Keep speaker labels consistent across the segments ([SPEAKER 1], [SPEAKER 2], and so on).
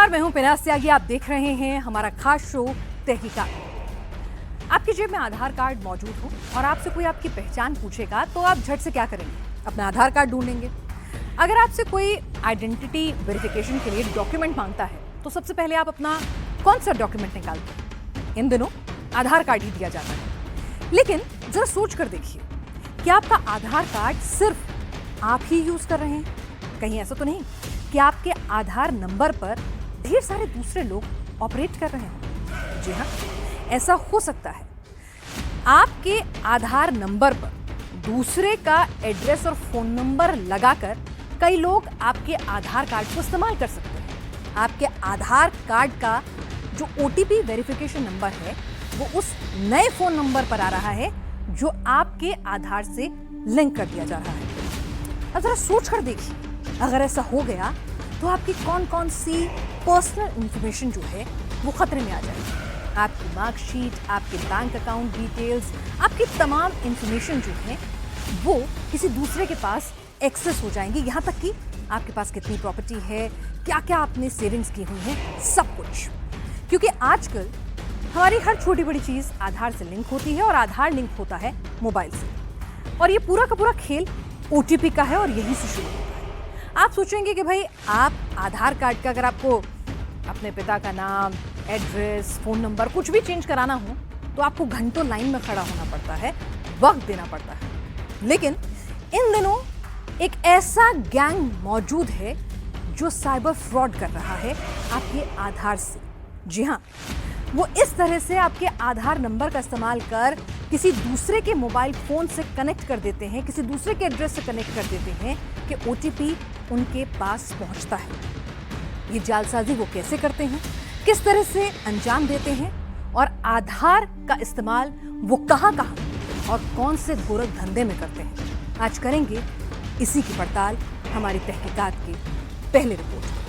[SPEAKER 1] नमस्कार, मैं हूं पिनास त्यागी। आप देख रहे हैं हमारा खास शो तहकीकात। आपकी जेब में आधार कार्ड मौजूद हो और आपसे कोई आपकी पहचान पूछेगा तो आप झट से क्या करेंगे? अपना आधार कार्ड ढूंढेंगे। अगर आपसे कोई आइडेंटिटी वेरिफिकेशन के लिए डॉक्यूमेंट मांगता है तो सबसे पहले आप अपना कौन सा डॉक्यूमेंट निकालते हैं? इन दिनों आधार कार्ड ही दिया जाता है। लेकिन जरा सोच कर देखिए, क्या आपका आधार कार्ड सिर्फ आप ही यूज कर रहे हैं? कहीं ऐसा तो नहीं कि आपके आधार नंबर पर ढेर सारे दूसरे लोग ऑपरेट कर रहे हैं? जी हाँ, ऐसा हो सकता है। आपके आधार नंबर पर दूसरे का एड्रेस और फोन नंबर लगाकर कई लोग आपके आधार कार्ड को इस्तेमाल कर सकते हैं। आपके आधार कार्ड का जो OTP वेरिफिकेशन नंबर है वो उस नए फोन नंबर पर आ रहा है जो आपके आधार से लिंक कर दिया जा रहा है। अब जरा सोच कर देखिए, अगर ऐसा हो गया तो आपकी कौन कौन सी पर्सनल इंफॉर्मेशन जो है वो खतरे में आ जाएगी। आपकी मार्कशीट, आपके बैंक अकाउंट डिटेल्स, आपकी तमाम इंफॉर्मेशन जो है वो किसी दूसरे के पास एक्सेस हो जाएंगी। यहाँ तक कि आपके पास कितनी प्रॉपर्टी है, क्या क्या आपने सेविंग्स की हुई है, सब कुछ। क्योंकि आजकल हमारी हर छोटी बड़ी चीज आधार से लिंक होती है और आधार लिंक होता है मोबाइल से। और ये पूरा का पूरा खेल OTP का है और यही से शुरू होता है। आप सोचेंगे कि भाई आप आधार कार्ड का अगर आपको अपने पिता का नाम, एड्रेस, फोन नंबर कुछ भी चेंज कराना हो तो आपको घंटों लाइन में खड़ा होना पड़ता है, वक्त देना पड़ता है। लेकिन इन दिनों एक ऐसा गैंग मौजूद है जो साइबर फ्रॉड कर रहा है आपके आधार से। जी हाँ, वो इस तरह से आपके आधार नंबर का इस्तेमाल कर किसी दूसरे के मोबाइल फोन से कनेक्ट कर देते हैं, किसी दूसरे के एड्रेस से कनेक्ट कर देते हैं कि OTP उनके पास पहुंचता है। ये जालसाजी वो कैसे करते हैं, किस तरह से अंजाम देते हैं और आधार का इस्तेमाल वो कहां कहां और कौन से गोरख धंधे में करते हैं, आज करेंगे इसी की पड़ताल हमारी तहकीकात की पहली रिपोर्ट।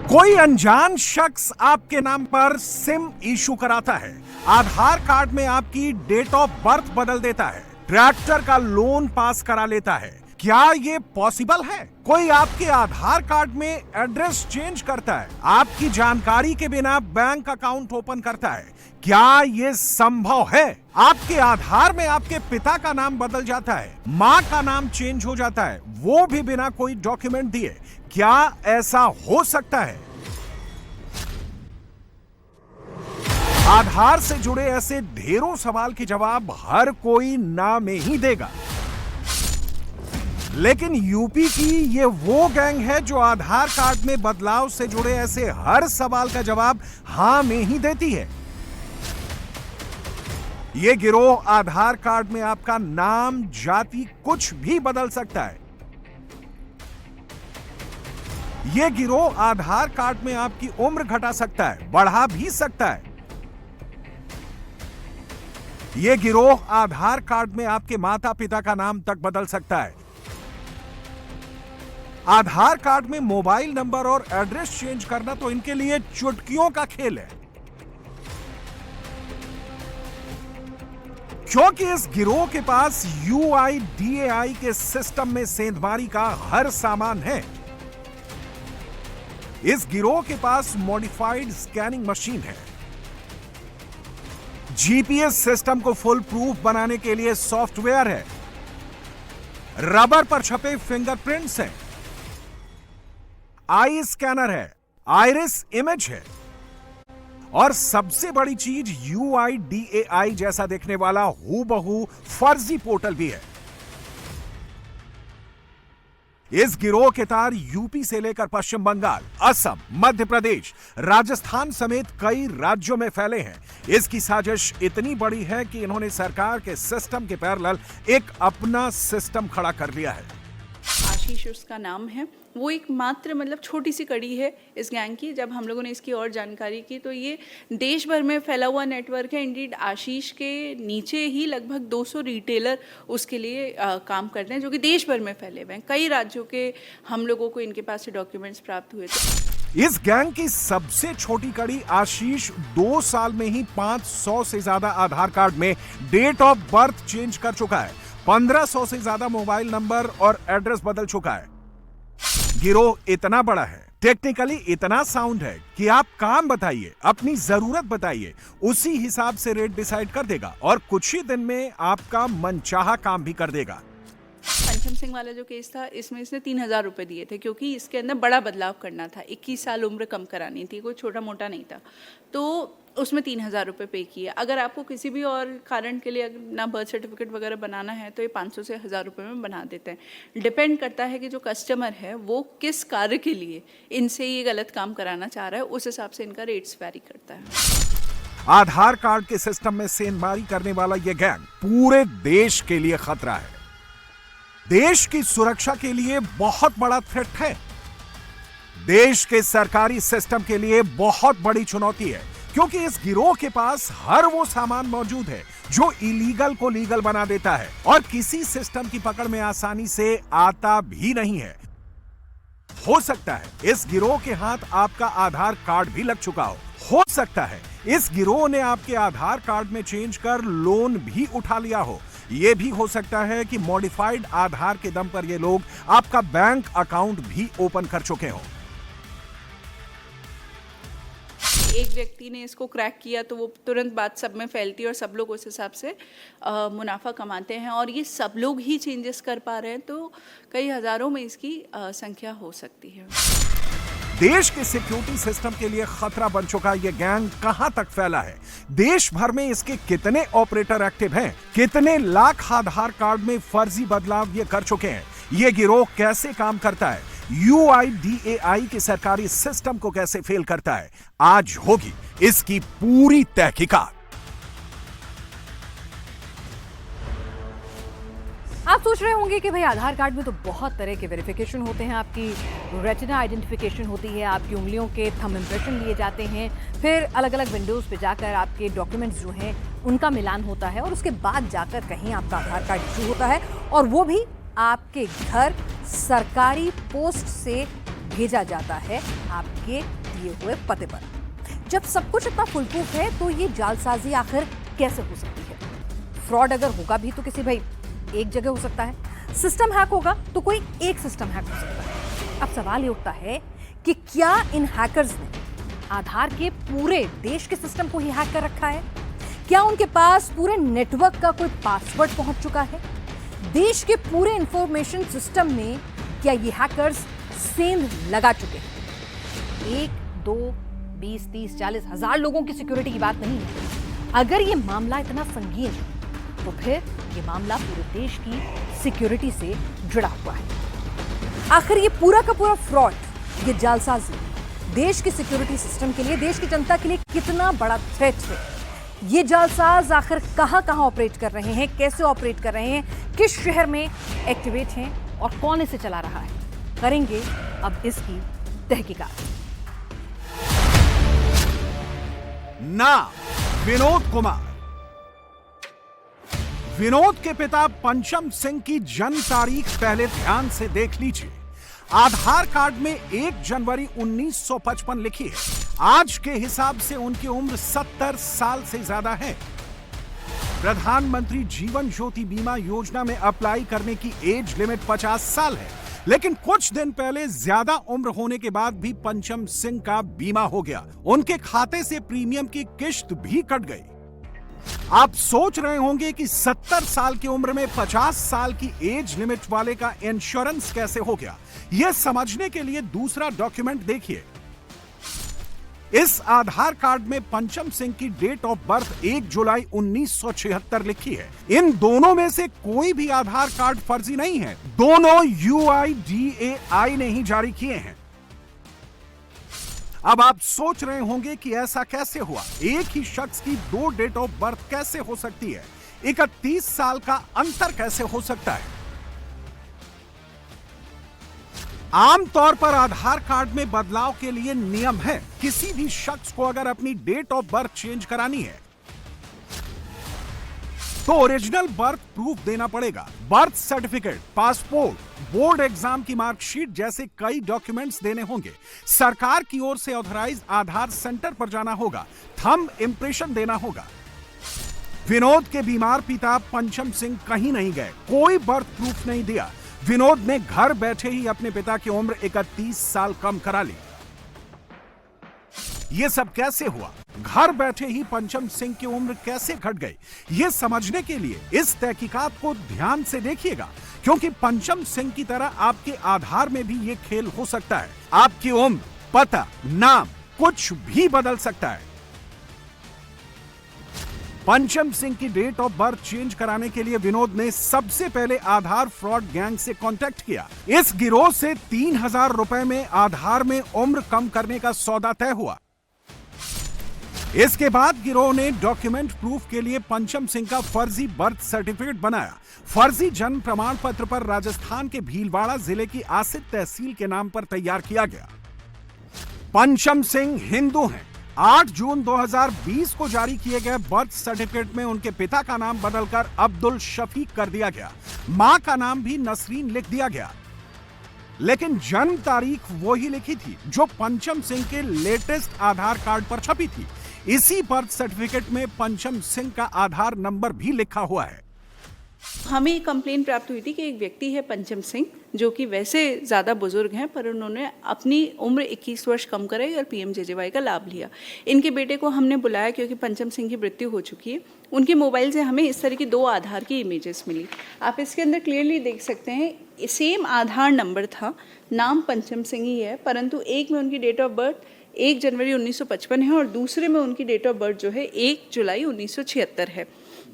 [SPEAKER 2] कोई अनजान शख्स आपके नाम पर सिम इशू कराता है, आधार कार्ड में आपकी डेट ऑफ बर्थ बदल देता है, ट्रैक्टर का लोन पास करा लेता है। क्या ये पॉसिबल है? कोई आपके आधार कार्ड में एड्रेस चेंज करता है, आपकी जानकारी के बिना बैंक अकाउंट ओपन करता है। क्या ये संभव है? आपके आधार में आपके पिता का नाम बदल जाता है, माँ का नाम चेंज हो जाता है, वो भी बिना कोई डॉक्यूमेंट दिए। क्या ऐसा हो सकता है? आधार से जुड़े ऐसे ढेरों सवाल के जवाब हर कोई ना में ही देगा, लेकिन यूपी की ये वो गैंग है जो आधार कार्ड में बदलाव से जुड़े ऐसे हर सवाल का जवाब हां में ही देती है। ये गिरोह आधार कार्ड में आपका नाम, जाति कुछ भी बदल सकता है। ये गिरोह आधार कार्ड में आपकी उम्र घटा सकता है, बढ़ा भी सकता है। ये गिरोह आधार कार्ड में आपके माता पिता का नाम तक बदल सकता है। आधार कार्ड में मोबाइल नंबर और एड्रेस चेंज करना तो इनके लिए चुटकियों का खेल है, क्योंकि इस गिरोह के पास UIDAI के सिस्टम में सेंधमारी का हर सामान है। इस गिरोह के पास मॉडिफाइड स्कैनिंग मशीन है, GPS सिस्टम को फुल प्रूफ बनाने के लिए सॉफ्टवेयर है, रबर पर छपे फिंगरप्रिंट्स हैं, आई स्कैनर है, आइरिस इमेज है और सबसे बड़ी चीज UIDAI जैसा देखने वाला हूबहू फर्जी पोर्टल भी है। इस गिरोह के तार यूपी से लेकर पश्चिम बंगाल, असम, मध्य प्रदेश, राजस्थान समेत कई राज्यों में फैले हैं। इसकी साजिश इतनी बड़ी है कि इन्होंने सरकार के सिस्टम के पैरेलल एक अपना सिस्टम खड़ा कर लिया है।
[SPEAKER 3] आशीष उसका नाम है। वो एक मात्र मतलब छोटी सी कड़ी है इस गैंग की। जब हम लोगों ने इसकी और जानकारी की तो ये देश भर में फैला हुआ नेटवर्क है। इंडीड आशीष के नीचे ही लगभग 200 रिटेलर उसके लिए काम करते हैं, जो कि देश भर में फैले हुए हैं। कई राज्यों के हम लोगों को इनके पास से डॉक्यूमेंट्स प्राप्त हुए थे।
[SPEAKER 2] इस गैंग की सबसे छोटी कड़ी आशीष 2 साल में ही 500 से ज्यादा आधार कार्ड में डेट ऑफ बर्थ चेंज कर चुका है, 1500 से ज्यादा मोबाइल नंबर और एड्रेस बदल चुका है। गिरोह इतना बड़ा है, टेक्निकली इतना साउंड है कि आप काम बताइए, अपनी जरूरत बताइए, उसी हिसाब से रेट डिसाइड कर देगा और कुछ ही दिन में आपका मनचाहा काम भी कर देगा।
[SPEAKER 3] पंचम सिंह वाला जो केस था, इसमें इसने 3,000 रुपये दिए थे क्योंकि इसके अंदर बड़ा बदलाव करना था। 21 साल उम्र कम करानी थी, कोई छोटा मोटा नहीं था, तो उसमें 3,000 रुपये पे किए। अगर आपको किसी भी और कारण के लिए ना बर्थ सर्टिफिकेट वगैरह बनाना है तो ये 500 से 1,000 रुपये में बना देते हैं। डिपेंड करता है कि जो कस्टमर है वो किस कार्य के लिए इनसे ये गलत काम कराना चाह रहा है, उस हिसाब से इनका रेट्स वैरी करता है।
[SPEAKER 2] आधार कार्ड के सिस्टम में सेंधमारी करने वाला यह गैंग पूरे देश के लिए खतरा है, देश की सुरक्षा के लिए बहुत बड़ा थ्रेट है, देश के सरकारी सिस्टम के लिए बहुत बड़ी चुनौती है, क्योंकि इस गिरोह के पास हर वो सामान मौजूद है जो इलीगल को लीगल बना देता है और किसी सिस्टम की पकड़ में आसानी से आता भी नहीं है। हो सकता है इस गिरोह के हाथ आपका आधार कार्ड भी लग चुका हो सकता है इस गिरोह ने आपके आधार कार्ड में चेंज कर लोन भी उठा लिया हो, यह भी हो सकता है कि मॉडिफाइड आधार के दम पर ये लोग आपका बैंक अकाउंट भी ओपन कर चुके हो।
[SPEAKER 3] एक व्यक्ति ने इसको क्रैक किया तो वो तुरंत बात सब में फैलती है और सब लोग उस हिसाब से मुनाफा कमाते हैं, और ये सब लोग ही चेंजेस कर पा रहे हैं, तो कई हजारों में इसकी संख्या हो सकती है।
[SPEAKER 2] देश के सिक्योरिटी सिस्टम के लिए खतरा बन चुका यह गैंग कहां तक फैला है, देश भर में इसके कितने ऑपरेटर एक्टिव हैं, कितने लाख आधार कार्ड में फर्जी बदलाव ये कर चुके हैं, ये गिरोह कैसे काम करता है, UIDAI के सरकारी सिस्टम को कैसे फेल करता है, आज होगी इसकी पूरी तहकीकात।
[SPEAKER 1] आप सोच रहे होंगे कि भाई आधार कार्ड में तो बहुत तरह के वेरिफिकेशन होते हैं, आपकी रेटिना आइडेंटिफिकेशन होती है, आपकी उंगलियों के थंब इंप्रेशन लिए जाते हैं, फिर अलग अलग विंडोज पे जाकर आपके डॉक्यूमेंट्स जो हैं उनका मिलान होता है और उसके बाद जाकर कहीं आपका आधार कार्ड इशू होता है, और वो भी आपके घर सरकारी पोस्ट से भेजा जाता है आपके दिए हुए पते पर। जब सब कुछ इतना फुल प्रूफ है तो ये जालसाजी आखिर कैसे हो सकती है? फ्रॉड अगर होगा भी तो किसी भाई एक जगह हो सकता है, सिस्टम हैक होगा तो कोई एक सिस्टम हैक हो सकता है। अब सवाल ये उठता है कि क्या इन हैकर्स ने आधार के पूरे देश के सिस्टम को ही हैक कर रखा है? क्या उनके पास पूरे नेटवर्क का कोई पासवर्ड पहुंच चुका है? देश के पूरे इंफॉर्मेशन सिस्टम में क्या ये हैकर्स सेंध लगा चुके हैं? 1, 2, 20, 30, 40 हजार लोगों की सिक्योरिटी की बात नहीं है। अगर ये मामला इतना संगीन है तो फिर ये मामला पूरे देश की सिक्योरिटी से जुड़ा हुआ है। आखिर ये पूरा का पूरा फ्रॉड, ये जालसाजी देश के सिक्योरिटी सिस्टम के लिए, देश की जनता के लिए कितना बड़ा थ्रेट है? ये जालसाज आखिर कहां कहां ऑपरेट कर रहे हैं, कैसे ऑपरेट कर रहे हैं, किस शहर में एक्टिवेट हैं और कौन इसे चला रहा है? करेंगे अब इसकी तहकीकात।
[SPEAKER 2] नाम विनोद कुमार। विनोद के पिता पंचम सिंह की जन्म तारीख पहले ध्यान से देख लीजिए। आधार कार्ड में 1 जनवरी 1955 लिखी है। आज के हिसाब से उनकी उम्र 70 साल से ज्यादा है। प्रधानमंत्री जीवन ज्योति बीमा योजना में अप्लाई करने की एज लिमिट 50 साल है, लेकिन कुछ दिन पहले ज्यादा उम्र होने के बाद भी पंचम सिंह का बीमा हो गया। उनके खाते से प्रीमियम की किश्त भी कट गई। आप सोच रहे होंगे कि 70 साल की उम्र में 50 साल की एज लिमिट वाले का इंश्योरेंस कैसे हो गया? यह समझने के लिए दूसरा डॉक्यूमेंट देखिए। इस आधार कार्ड में पंचम सिंह की डेट ऑफ बर्थ 1 जुलाई 1976 लिखी है। इन दोनों में से कोई भी आधार कार्ड फर्जी नहीं है, दोनों UIDAI ने ही जारी किए हैं। अब आप सोच रहे होंगे कि ऐसा कैसे हुआ? एक ही शख्स की 2 डेट ऑफ बर्थ कैसे हो सकती है? 31 साल का अंतर कैसे हो सकता है? आमतौर पर आधार कार्ड में बदलाव के लिए नियम है। किसी भी शख्स को अगर अपनी डेट ऑफ बर्थ चेंज करानी है तो ओरिजिनल बर्थ प्रूफ देना पड़ेगा। Birth certificate, passport, board exam की मार्कशीट जैसे कई डॉक्यूमेंट्स देने होंगे। सरकार की ओर से ऑथराइज आधार सेंटर पर जाना होगा, थंब इंप्रेशन देना होगा। विनोद के बीमार पिता पंचम सिंह कहीं नहीं गए, कोई बर्थ प्रूफ नहीं दिया। विनोद ने घर बैठे ही अपने पिता की उम्र 31 साल कम करा ली। ये सब कैसे हुआ? घर बैठे ही पंचम सिंह की उम्र कैसे घट गई? ये समझने के लिए इस तहकीकात को ध्यान से देखिएगा, क्योंकि पंचम सिंह की तरह आपके आधार में भी ये खेल हो सकता है। आपकी उम्र, पता, नाम कुछ भी बदल सकता है। पंचम सिंह की डेट ऑफ बर्थ चेंज कराने के लिए विनोद ने सबसे पहले आधार फ्रॉड गैंग से कांटेक्ट किया। इस गिरोह से 3000 रुपए में आधार में उम्र कम करने का सौदा तय हुआ। इसके बाद गिरोह ने डॉक्यूमेंट प्रूफ के लिए पंचम सिंह का फर्जी बर्थ सर्टिफिकेट बनाया। फर्जी जन्म प्रमाण पत्र पर राजस्थान के भीलवाड़ा जिले की आसिफ तहसील के नाम पर तैयार किया गया। पंचम सिंह हिंदू हैं। 8 जून 2020 को जारी किए गए बर्थ सर्टिफिकेट में उनके पिता का नाम बदलकर अब्दुल शफीक कर दिया गया। मां का नाम भी नसरीन लिख दिया गया, लेकिन जन्म तारीख वही लिखी थी जो पंचम सिंह के लेटेस्ट आधार कार्ड पर छपी थी। इसी बर्थ सर्टिफिकेट में पंचम सिंह का आधार नंबर भी लिखा हुआ है।
[SPEAKER 3] हमें कंप्लेन प्राप्त हुई थी कि एक व्यक्ति है पंचम सिंह, जो कि वैसे ज़्यादा बुजुर्ग हैं, पर उन्होंने अपनी उम्र 21 वर्ष कम कराई और PMJJY का लाभ लिया। इनके बेटे को हमने बुलाया क्योंकि पंचम सिंह की मृत्यु हो चुकी है। उनके मोबाइल से हमें इस तरह की 2 आधार की इमेजेस मिली। आप इसके अंदर क्लियरली देख सकते हैं, सेम आधार नंबर था, नाम पंचम सिंह ही है, परंतु एक में उनकी डेट ऑफ बर्थ 1 जनवरी 1955 है और दूसरे में उनकी डेट ऑफ बर्थ जो है 1 जुलाई 1976 है।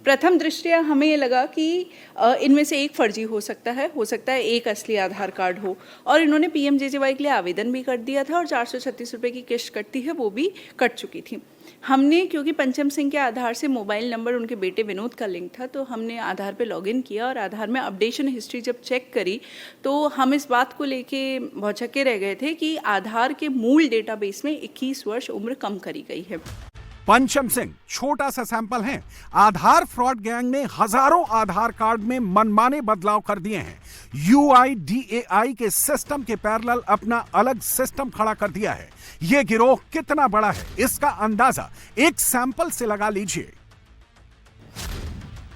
[SPEAKER 3] प्रथम दृष्टया हमें ये लगा कि इनमें से एक फर्जी हो सकता है एक असली आधार कार्ड हो, और इन्होंने PMJJY के लिए आवेदन भी कर दिया था और 436 रुपये की किस्त कटती है वो भी कट चुकी थी। हमने, क्योंकि पंचम सिंह के आधार से मोबाइल नंबर उनके बेटे विनोद का लिंक था, तो हमने आधार पे लॉगिन किया और आधार में अपडेशन हिस्ट्री जब चेक करी तो हम इस बात को लेके भौचक्के रह गए थे कि आधार के मूल डेटाबेस में 21 वर्ष उम्र कम करी गई है।
[SPEAKER 2] पंचम सिंह छोटा सा सैंपल हैं। आधार फ्रॉड गैंग ने हजारों आधार कार्ड में मनमाने बदलाव कर दिए हैं। UIDAI के सिस्टम के पैरेलल अपना अलग सिस्टम खड़ा कर दिया है। यह गिरोह कितना बड़ा है इसका अंदाजा एक सैंपल से लगा लीजिए।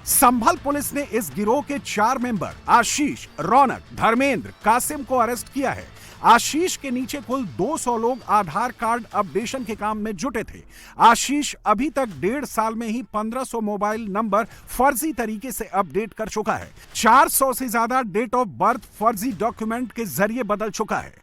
[SPEAKER 2] संभल पुलिस ने इस गिरोह के 4 मेंबर आशीष, रौनक, धर्मेंद्र, कासिम को अरेस्ट किया है। आशीष के नीचे कुल 200 लोग आधार कार्ड अपडेशन के काम में जुटे थे। आशीष अभी तक 1.5 साल में ही 1500 मोबाइल नंबर फर्जी तरीके से अपडेट कर चुका है। 400 से ज्यादा डेट ऑफ बर्थ फर्जी डॉक्यूमेंट के जरिए बदल चुका है।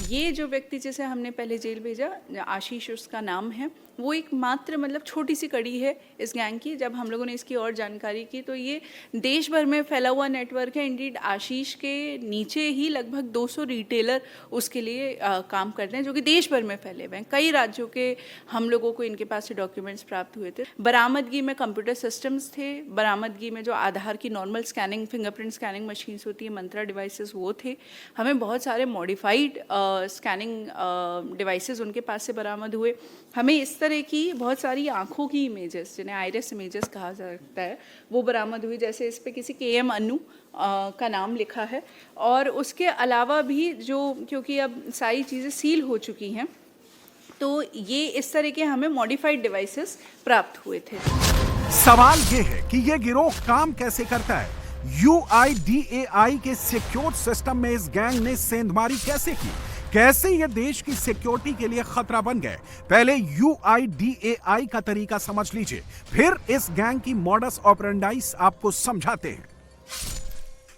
[SPEAKER 3] ये जो व्यक्ति जिसे हमने पहले जेल भेजा, आशीष उसका नाम है, वो एक मात्र मतलब छोटी सी कड़ी है इस गैंग की। जब हम लोगों ने इसकी और जानकारी की तो ये देश भर में फैला हुआ नेटवर्क है। इंडीड आशीष के नीचे ही लगभग 200 रिटेलर उसके लिए काम करते हैं, जो कि देश भर में फैले हुए हैं। कई राज्यों के हम लोगों को इनके पास से डॉक्यूमेंट्स प्राप्त हुए थे। बरामदगी में कंप्यूटर सिस्टम्स थे, बरामदगी में जो आधार की normal scanning, fingerprint scanning machines होती है, मंत्रा डिवाइसेस, वो थे। हमें बहुत सारे मॉडिफाइड स्कैनिंग डिवाइसेस उनके पास से बरामद हुए। हमें इस तरह की बहुत सारी आंखों की इमेजेस, जिन्हें आइरिस इमेजेस कहा जाता है, वो बरामद हुई। जैसे इस पे किसी KM अनु का नाम लिखा है। और उसके अलावा भी जो, क्योंकि अब सारी चीज़ें सील हो चुकी हैं, तो ये इस तरह के हमें मॉडिफाइड डिवाइसेस प्राप्त हुए थे।
[SPEAKER 2] सवाल ये है कि ये गिरोह काम कैसे करता है? UIDAI के सिक्योर सिस्टम में इस गैंग ने सेंधमारी कैसे की? कैसे ये देश की सिक्योरिटी के लिए खतरा बन गए? पहले UIDAI का तरीका समझ लीजिए, फिर इस गैंग की मॉडस ऑपरेंडाइज आपको समझाते हैं।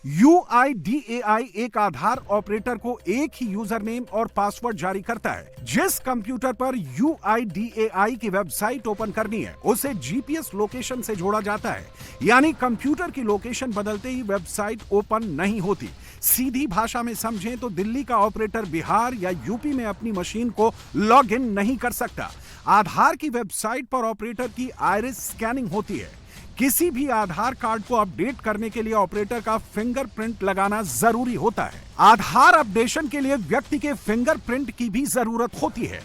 [SPEAKER 2] UIDAI एक आधार ऑपरेटर को एक ही यूजर नेम और पासवर्ड जारी करता है। जिस कंप्यूटर पर UIDAI की वेबसाइट ओपन करनी है, उसे GPS लोकेशन से जोड़ा जाता है। यानी कंप्यूटर की लोकेशन बदलते ही वेबसाइट ओपन नहीं होती। सीधी भाषा में समझें तो दिल्ली का ऑपरेटर बिहार या यूपी में अपनी मशीन को लॉग इन नहीं कर सकता। आधार की वेबसाइट पर ऑपरेटर की आइरिस स्कैनिंग होती है। किसी भी आधार कार्ड को अपडेट करने के लिए ऑपरेटर का फिंगरप्रिंट लगाना जरूरी होता है। आधार अपडेशन के लिए व्यक्ति के फिंगरप्रिंट की भी जरूरत होती है।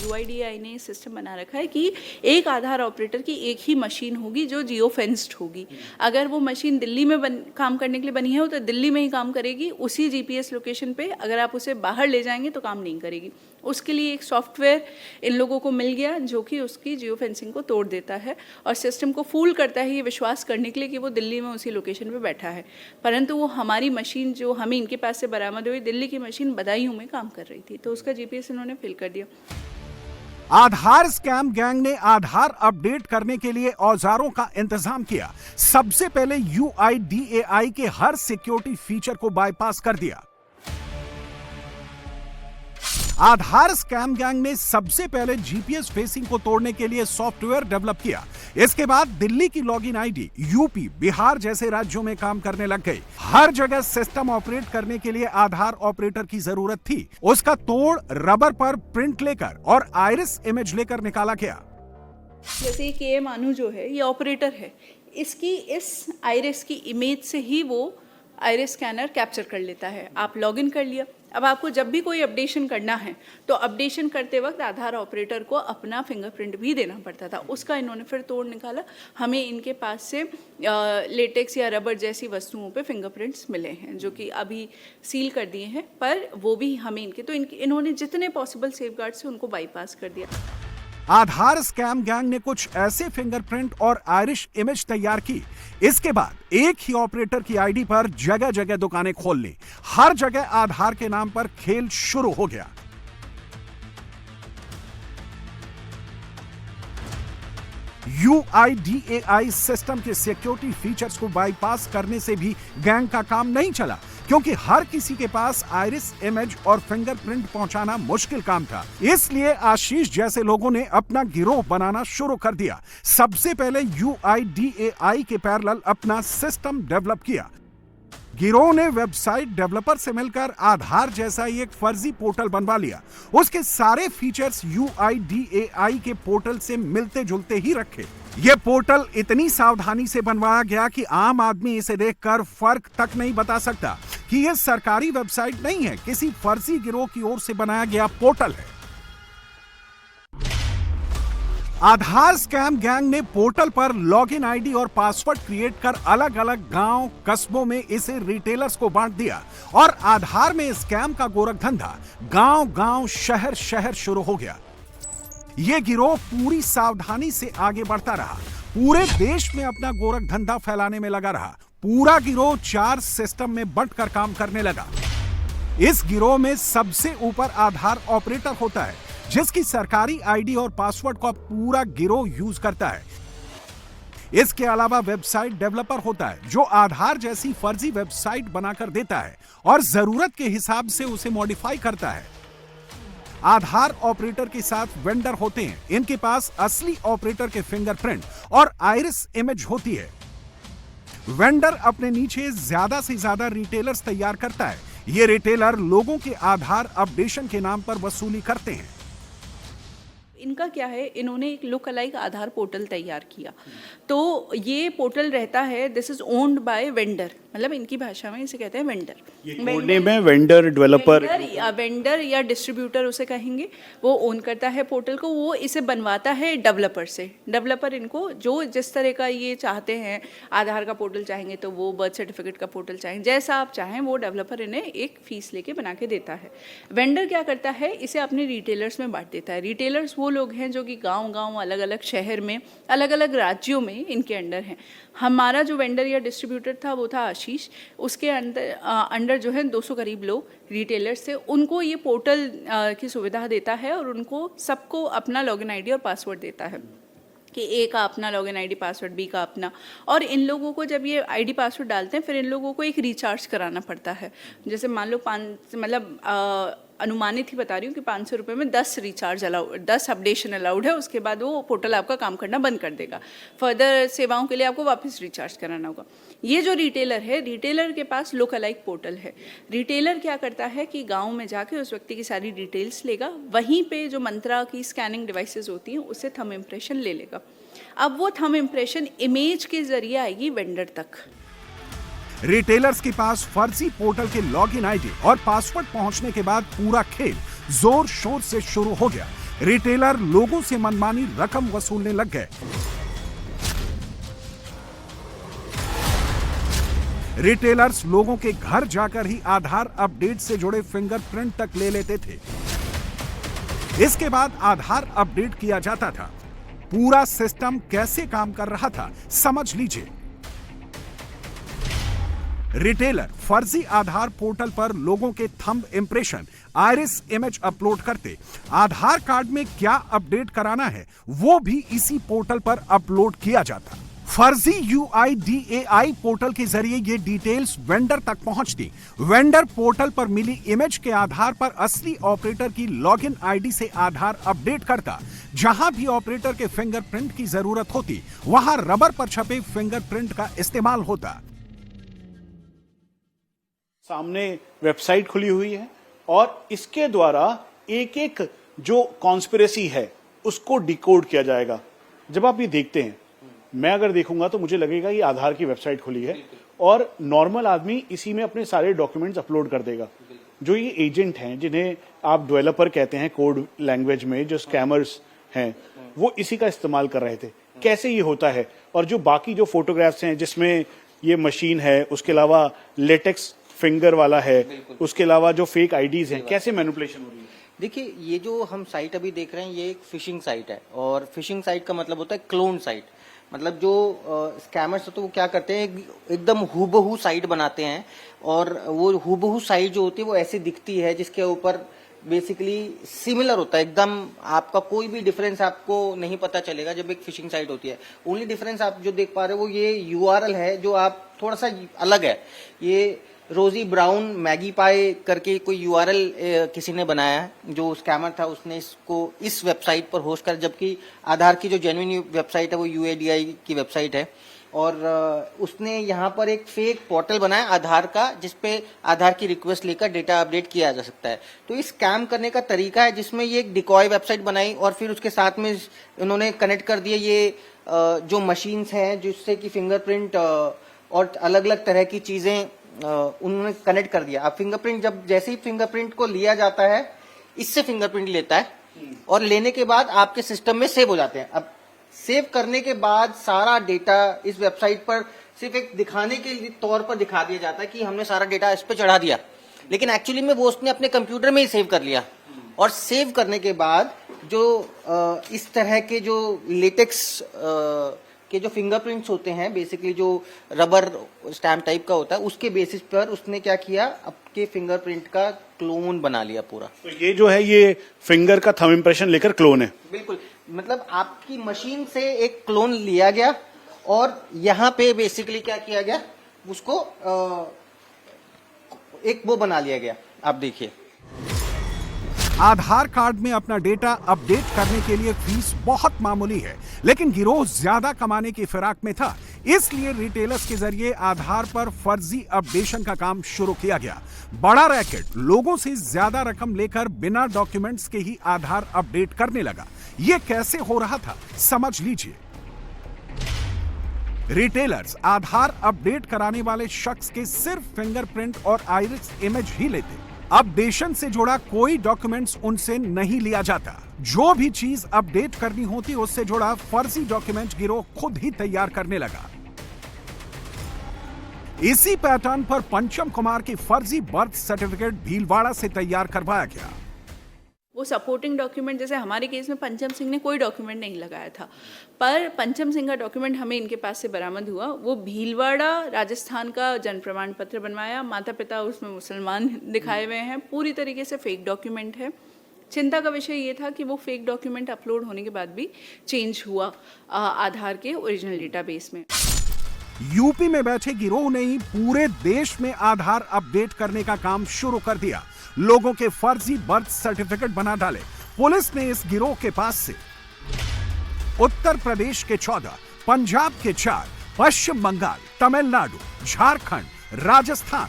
[SPEAKER 3] UIDAI ने सिस्टम बना रखा है कि एक आधार ऑपरेटर की एक ही मशीन होगी जो जियो फेंस्ड होगी। अगर वो मशीन दिल्ली में काम करने के लिए बनी है तो दिल्ली में ही काम करेगी, उसी GPS लोकेशन पे। अगर आप उसे बाहर ले जाएंगे तो काम नहीं करेगी। उसके लिए एक सॉफ्टवेयर इन लोगों को मिल गया जो कि उसकी जियो फेंसिंग को तोड़ देता है और सिस्टम को फूल करता है ये विश्वास करने के लिए कि वो दिल्ली में उसी लोकेशन पे बैठा है, परंतु वो हमारी मशीन जो हमें इनके पास से बरामद हुई दिल्ली की मशीन बदायूं में काम कर रही थी, तो उसका GPS इन्होंने फेल कर दिया।
[SPEAKER 2] आधार स्कैम गैंग ने आधार अपडेट करने के लिए औजारों का इंतजाम किया। सबसे पहले UIDAI के हर सिक्योरिटी फीचर को बाईपास कर दिया। आधार स्कैम गैंग ने सबसे पहले GPS फेसिंग को तोड़ने के लिए सॉफ्टवेयर डेवलप किया। इसके बाद दिल्ली की लॉगिन आईडी यूपी, बिहार जैसे राज्यों में काम करने लग गई। हर जगह सिस्टम ऑपरेट करने के लिए आधार ऑपरेटर की जरूरत थी। उसका तोड़ रबर पर प्रिंट लेकर और आइरिस इमेज लेकर निकाला गया।
[SPEAKER 3] जैसे KM अनु जो है ये ऑपरेटर है, इसकी इस आइरिस की इमेज से ही वो आइरिस स्कैनर कैप्चर कर लेता है। आप लॉगिन कर लिया, अब आपको जब भी कोई अपडेशन करना है तो अपडेशन करते वक्त आधार ऑपरेटर को अपना फिंगरप्रिंट भी देना पड़ता था। उसका इन्होंने फिर तोड़ निकाला। हमें इनके पास से लेटेक्स या रबर जैसी वस्तुओं पे फिंगरप्रिंट्स मिले हैं जो कि अभी सील कर दिए हैं, पर वो भी हमें इन्होंने जितने पॉसिबल सेफगार्ड से उनको बाईपास कर दिया।
[SPEAKER 2] आधार स्कैम गैंग ने कुछ ऐसे फिंगरप्रिंट और आयरिश इमेज तैयार की। इसके बाद एक ही ऑपरेटर की आईडी पर जगह जगह दुकानें खोल ली। हर जगह आधार के नाम पर खेल शुरू हो गया। UIDAI सिस्टम के सिक्योरिटी फीचर्स को बाईपास करने से भी गैंग का काम नहीं चला, क्योंकि हर किसी के पास आइरिस इमेज और फिंगरप्रिंट पहुंचाना मुश्किल काम था। इसलिए आशीष जैसे लोगों ने अपना गिरोह बनाना शुरू कर दिया। सबसे पहले UIDAI के पैरेलल अपना सिस्टम डेवलप किया। गिरोह ने वेबसाइट डेवलपर से मिलकर आधार जैसा ही एक फर्जी पोर्टल बनवा लिया। उसके सारे फीचर्स UIDAI के पोर्टल से मिलते जुलते ही रखे। यह पोर्टल इतनी सावधानी से बनवाया गया कि आम आदमी इसे देखकर फर्क तक नहीं बता सकता कि यह सरकारी वेबसाइट नहीं है, किसी फर्जी गिरोह की ओर से बनाया गया पोर्टल है। आधार स्कैम गैंग ने पोर्टल पर लॉगिन आईडी और पासवर्ड क्रिएट कर अलग अलग गांव कस्बों में इसे रिटेलर्स को बांट दिया और आधार में स्कैम का गोरखधंधा गांव गांव शहर शहर शुरू हो गया। यह गिरोह पूरी सावधानी से आगे बढ़ता रहा, पूरे देश में अपना गोरखधंधा फैलाने में लगा रहा। पूरा गिरोह 4 सिस्टम में बंटकर काम करने लगा। इस गिरोह में सबसे ऊपर आधार ऑपरेटर होता है, जिसकी सरकारी आईडी और पासवर्ड को पूरा गिरोह यूज करता है। इसके अलावा वेबसाइट डेवलपर होता है, जो आधार जैसी फर्जी वेबसाइट बनाकर देता है और जरूरत के हिसाब से उसे मॉडिफाई करता है। आधार ऑपरेटर के साथ वेंडर होते हैं, इनके पास असली ऑपरेटर के फिंगरप्रिंट और आइरिस इमेज होती है। वेंडर अपने नीचे ज्यादा से ज्यादा रिटेलर्स तैयार करता है। ये रिटेलर लोगों के आधार अपडेशन के नाम पर वसूली करते हैं।
[SPEAKER 3] इनका क्या है, इन्होंने एक लुक अलाइक आधार पोर्टल तैयार किया। तो ये पोर्टल रहता है, this is owned by vendor, मतलब इनकी भाषा में इसे कहते हैं वेंडर।
[SPEAKER 4] में वेंडर डेवलपर
[SPEAKER 3] वेंडर या डिस्ट्रीब्यूटर उसे कहेंगे, वो ओन करता है पोर्टल को। वो इसे बनवाता है डेवलपर से। डेवलपर इनको जो जिस तरह का ये चाहते हैं, आधार का पोर्टल चाहेंगे तो वो, बर्थ सर्टिफिकेट का पोर्टल चाहेंगे, जैसा आप चाहें वो डेवलपर इन्हें एक फीस लेके बना के देता है। वेंडर क्या करता है, इसे अपने रिटेलर्स में बांट देता है। रिटेलर्स वो लोग हैं जो कि गांव-गांव, अलग-अलग शहर में, अलग-अलग राज्यों में इनके अंडर हैं। हमारा जो वेंडर या डिस्ट्रीब्यूटर था वो था आशीष। उसके अंडर जो है 200 करीब लोग रिटेलर्स थे। उनको ये पोर्टल की सुविधा देता है और उनको सबको अपना लॉगिन आईडी और पासवर्ड देता है कि ए का अपना लॉगिन आईडी पासवर्ड, बी का अपना। और इन लोगों को जब ये आईडी पासवर्ड डालते हैं, फिर इन लोगों को एक रिचार्ज कराना पड़ता है। जैसे मान लो अनुमानित ही बता रही हूँ कि 500 रुपये में 10 रिचार्ज अलाउड, 10 अपडेशन अलाउड है। उसके बाद वो पोर्टल आपका काम करना बंद कर देगा। फर्दर सेवाओं के लिए आपको वापस रिचार्ज कराना होगा। ये जो रिटेलर है, रिटेलर के पास लुक अलाइक पोर्टल है। रिटेलर क्या करता है कि गांव में जाके उस व्यक्ति की सारी डिटेल्स लेगा, वहीं पे जो मंत्रा की स्कैनिंग डिवाइसेस होती हैं उससे थंब इम्प्रेशन ले लेगा। अब वो थंब इम्प्रेशन इमेज के जरिए आएगी वेंडर तक।
[SPEAKER 2] रिटेलर्स के पास फर्जी पोर्टल के लॉगिन आईडी और पासवर्ड पहुंचने के बाद पूरा खेल जोर शोर से शुरू हो गया। रिटेलर लोगों से मनमानी रकम वसूलने लग गए। रिटेलर्स लोगों के घर जाकर ही आधार अपडेट से जुड़े फिंगरप्रिंट तक ले लेते थे। इसके बाद आधार अपडेट किया जाता था। पूरा सिस्टम कैसे काम कर रहा था समझ लीजिए। रिटेलर फर्जी आधार पोर्टल पर लोगों के thumb impression, iris image upload करते। आधार कार्ड में क्या अपडेट कराना है वो भी इसी पोर्टल पर अपलोड किया जाता। फर्जी UIDAI पोर्टल के जरिए ये डिटेल्स वेंडर तक पहुंचती। वेंडर पोर्टल पर मिली इमेज के आधार पर असली ऑपरेटर की लॉगिन आईडी से आधार अपडेट करता। जहां भी ऑपरेटर के फिंगरप्रिंट की जरूरत होती वहां रबर पर छपे फिंगरप्रिंट का इस्तेमाल होता।
[SPEAKER 4] सामने वेबसाइट खुली हुई है और इसके द्वारा एक एक जो कॉन्स्पिरेसी है उसको डिकोड किया जाएगा। जब आप ये देखते हैं, मैं अगर देखूंगा तो मुझे लगेगा ये आधार की वेबसाइट खुली है और नॉर्मल आदमी इसी में अपने सारे डॉक्यूमेंट्स अपलोड कर देगा। जो ये एजेंट हैं जिन्हें आप डेवलपर कहते हैं कोड लैंग्वेज में, जो स्कैमर्स हैं, वो इसी का इस्तेमाल कर रहे थे। कैसे ये होता है? और जो बाकी जो फोटोग्राफ्स हैं जिसमें ये मशीन है, उसके अलावा लेटेक्स फिंगर वाला है, उसके अलावा जो फेक आईडीज हैं, कैसे मैनिपुलेशन हो रही है?
[SPEAKER 5] देखिए, ये जो हम साइट अभी देख रहे हैं ये एक फिशिंग साइट है और फिशिंग साइट का मतलब होता है क्लोन साइट। मतलब जो स्कैमर्स होते हैं वो क्या करते हैं, एकदम हूबहू साइट बनाते हैं और वो हूबहू साइट जो होती है वो ऐसी दिखती है जिसके ऊपर बेसिकली सिमिलर होता है एकदम। आपका कोई भी डिफरेंस आपको नहीं पता चलेगा जब एक फिशिंग साइट होती है। ओनली डिफरेंस आप जो देख पा रहे हो वो ये URL है जो आप थोड़ा सा अलग है। ये रोजी ब्राउन मैगी पाई करके कोई URL किसी ने बनाया है, जो स्कैमर था उसने इसको इस वेबसाइट पर होस्ट कर, जबकि आधार की जो जेन्युइन वेबसाइट है वो UIDAI की वेबसाइट है। और उसने यहाँ पर एक फेक पोर्टल बनाया आधार का जिसपे आधार की रिक्वेस्ट लेकर डेटा अपडेट किया जा सकता है। तो इस स्कैम करने का तरीका है जिसमें ये एक डिकॉय वेबसाइट बनाई और फिर उसके साथ में उन्होंने कनेक्ट कर दिया ये जो मशीन्स हैं जिससे कि फिंगरप्रिंट और अलग अलग तरह की चीजें उन्होंने कनेक्ट कर दिया। अब फिंगरप्रिंट जब जैसे ही फिंगरप्रिंट को लिया जाता है, इससे फिंगरप्रिंट लेता है और लेने के बाद आपके सिस्टम में सेव हो जाते हैं। अब सेव करने के बाद सारा डेटा इस वेबसाइट पर सिर्फ एक दिखाने के तौर पर दिखा दिया जाता है कि हमने सारा डेटा इस पे चढ़ा दिया, लेकिन एक्चुअली में वो उसने अपने कंप्यूटर में ही सेव कर लिया। और सेव करने के बाद जो इस तरह के जो लेटेक्स के जो फिंगरप्रिंट्स होते हैं, बेसिकली जो रबर स्टैम्प टाइप का होता है, उसके बेसिस पर उसने क्या किया, आपके फिंगरप्रिंट का क्लोन बना लिया पूरा।
[SPEAKER 4] तो ये जो है ये फिंगर का थंब इंप्रेशन लेकर क्लोन है।
[SPEAKER 5] बिल्कुल, मतलब आपकी मशीन से एक क्लोन लिया गया और यहाँ पे बेसिकली क्या किया गया, उसको एक वो बना लिया गया। आप देखिए,
[SPEAKER 2] आधार कार्ड में अपना डेटा अपडेट करने के लिए फीस बहुत मामूली है, लेकिन गिरोह ज्यादा कमाने की फिराक में था। इसलिए रिटेलर्स के जरिए आधार पर फर्जी अपडेशन का काम शुरू किया गया। बड़ा रैकेट लोगों से ज्यादा रकम लेकर बिना डॉक्यूमेंट्स के ही आधार अपडेट करने लगा। यह कैसे हो रहा था समझ लीजिए। रिटेलर्स आधार अपडेट कराने वाले शख्स के सिर्फ फिंगरप्रिंट और आइरिस इमेज ही लेते। अपडेशन से जुड़ा कोई डॉक्यूमेंट्स उनसे नहीं लिया जाता। जो भी चीज अपडेट करनी होती उससे जुड़ा फर्जी डॉक्यूमेंट गिरोह खुद ही तैयार करने लगा। इसी पैटर्न पर पंचम कुमार की फर्जी बर्थ सर्टिफिकेट भीलवाड़ा से तैयार करवाया गया।
[SPEAKER 3] वो सपोर्टिंग डॉक्यूमेंट, जैसे हमारे केस में पंचम सिंह ने कोई डॉक्यूमेंट नहीं लगाया था, पर पंचम सिंह का डॉक्यूमेंट हमें इनके पास से बरामद हुआ। वो भीलवाड़ा राजस्थान का जन्म प्रमाण पत्र बनवाया, माता पिता उसमें मुसलमान दिखाए हुए हैं, पूरी तरीके से फेक डॉक्यूमेंट है। चिंता का विषय ये था कि वो फेक डॉक्यूमेंट अपलोड होने के बाद भी चेंज हुआ आधार के ओरिजिनल डेटाबेस में।
[SPEAKER 2] यूपी में बैठे गिरोह ने ही पूरे देश में आधार अपडेट करने का काम शुरू कर दिया। लोगों के फर्जी बर्थ सर्टिफिकेट बना डाले। पुलिस ने इस गिरोह के पास से उत्तर प्रदेश के 14, पंजाब के 4, पश्चिम बंगाल, तमिलनाडु, झारखंड, राजस्थान,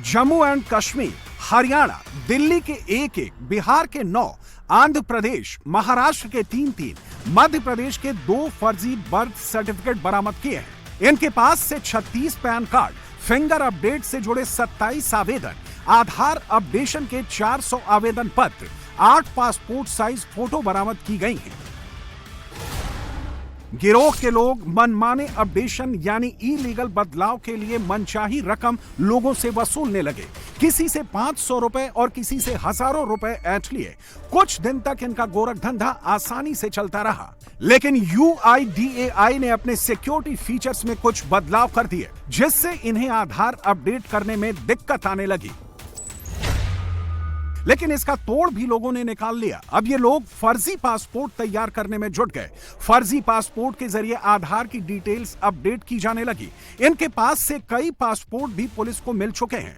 [SPEAKER 2] जम्मू एंड कश्मीर, हरियाणा, दिल्ली के 1-1, बिहार के 9, आंध्र प्रदेश, महाराष्ट्र के 3-3, मध्य प्रदेश के 2 फर्जी बर्थ सर्टिफिकेट बरामद किए हैं। इनके पास से 36 पैन कार्ड, फिंगर अपडेट से जुड़े 27 आवेदन, आधार अपडेशन के 400 आवेदन पत्र, 8 पासपोर्ट साइज फोटो बरामद की गई हैं। गिरोह के लोग मनमाने अपडेशन यानी इलीगल बदलाव के लिए मनचाही रकम लोगों से वसूलने लगे। किसी से 500 रुपए और किसी से हजारों रुपए ऐंठ लिए। कुछ दिन तक इनका गोरख धंधा आसानी से चलता रहा, लेकिन UIDAI ने अपने सिक्योरिटी फीचर्स में कुछ बदलाव कर दिए, जिससे इन्हें आधार अपडेट करने में दिक्कत आने लगी। लेकिन इसका तोड़ भी लोगों ने निकाल लिया। अब ये लोग फर्जी पासपोर्ट तैयार करने में जुट गए। फर्जी पासपोर्ट के जरिए आधार की डिटेल्स अपडेट की जाने लगी। इनके पास से कई पासपोर्ट भी पुलिस को मिल चुके हैं।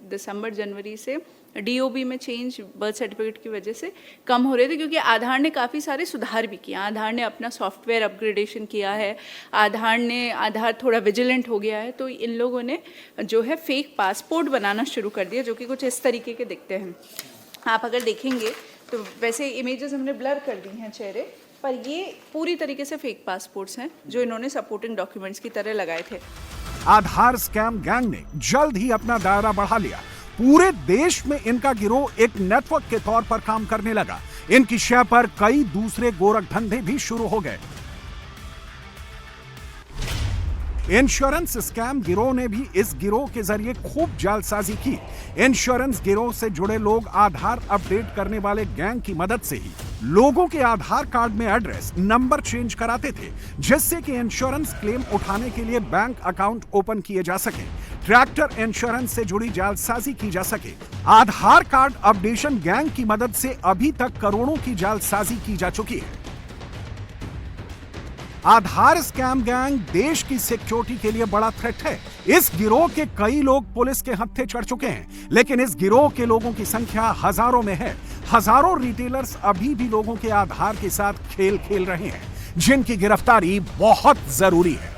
[SPEAKER 3] दिसंबर जनवरी से DOB में चेंज बर्थ सर्टिफिकेट की वजह से कम हो रहे थे, क्योंकि आधार ने काफ़ी सारे सुधार भी किए। आधार ने अपना सॉफ्टवेयर अपग्रेडेशन किया है, आधार थोड़ा विजिलेंट हो गया है। तो इन लोगों ने जो है फेक पासपोर्ट बनाना शुरू कर दिया, जो कि कुछ इस तरीके के दिखते हैं। आप अगर देखेंगे तो वैसे इमेजेस हमने ब्लर कर दी हैं चेहरे, पर ये पूरी तरीके से फेक पासपोर्ट्स हैं जो इन्होंने सपोर्टिंग डॉक्यूमेंट्स की तरह लगाए थे।
[SPEAKER 2] आधार स्कैम गैंग ने जल्द ही अपना दायरा बढ़ा लिया। पूरे देश में इनका गिरोह एक नेटवर्क के तौर पर काम करने लगा। इनकी शय पर कई दूसरे गोरख धंधे भी शुरू हो गए। इंश्योरेंस स्कैम गिरोह ने भी इस गिरोह के जरिए खूब जालसाजी की। इंश्योरेंस गिरोह से जुड़े लोग आधार अपडेट करने वाले गैंग की मदद से ही लोगों के आधार कार्ड में एड्रेस, नंबर चेंज कराते थे, जिससे कि इंश्योरेंस क्लेम उठाने के लिए बैंक अकाउंट ओपन किए जा सके, ट्रैक्टर इंश्योरेंस से जुड़ी जालसाजी की जा सके। आधार कार्ड अपडेशन गैंग की मदद से अभी तक करोड़ों की जालसाजी की जा चुकी है। आधार स्कैम गैंग देश की सिक्योरिटी के लिए बड़ा थ्रेट है। इस गिरोह के कई लोग पुलिस के हत्थे चढ़ चुके हैं, लेकिन इस गिरोह के लोगों की संख्या हजारों में है। हजारों रिटेलर्स अभी भी लोगों के आधार के साथ खेल खेल रहे हैं, जिनकी गिरफ्तारी बहुत जरूरी है।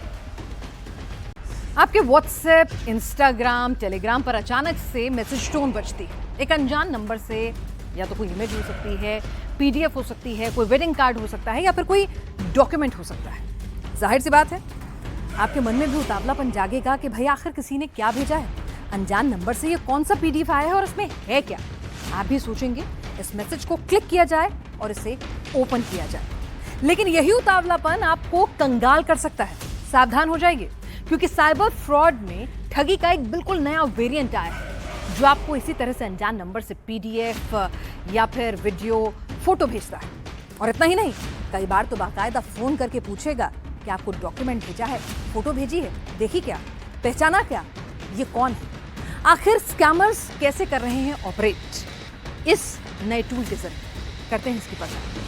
[SPEAKER 1] आपके व्हाट्सएप, इंस्टाग्राम, टेलीग्राम पर अचानक से मैसेज टोन बजती है। एक अनजान नंबर से या तो कोई इमेज हो सकती है, PDF हो सकती है, कोई वेडिंग कार्ड हो सकता है, या फिर कोई डॉक्यूमेंट हो सकता है। जाहिर सी बात है, आपके मन में भी उतावलापन जागेगा कि भाई आखिर किसी ने क्या भेजा है, अनजान नंबर से ये कौन सा PDF आया है और इसमें है क्या। आप भी सोचेंगे इस मैसेज को क्लिक किया जाए और इसे ओपन किया जाए, लेकिन यही उतावलापन आपको कंगाल कर सकता है। सावधान हो जाइए, क्योंकि साइबर फ्रॉड में ठगी का एक बिल्कुल नया वेरिएंट आया है, जो आपको इसी तरह से अनजान नंबर से PDF या फिर वीडियो, फोटो भेजता है। और इतना ही नहीं, कई बार तो बाकायदा फोन करके पूछेगा कि आपको डॉक्यूमेंट भेजा है, फोटो भेजी है, देखी क्या, पहचाना क्या, ये कौन है। आखिर स्कैमर्स कैसे कर रहे हैं ऑपरेट इस नए टूल के जरिए, करते हैं इसकी पता।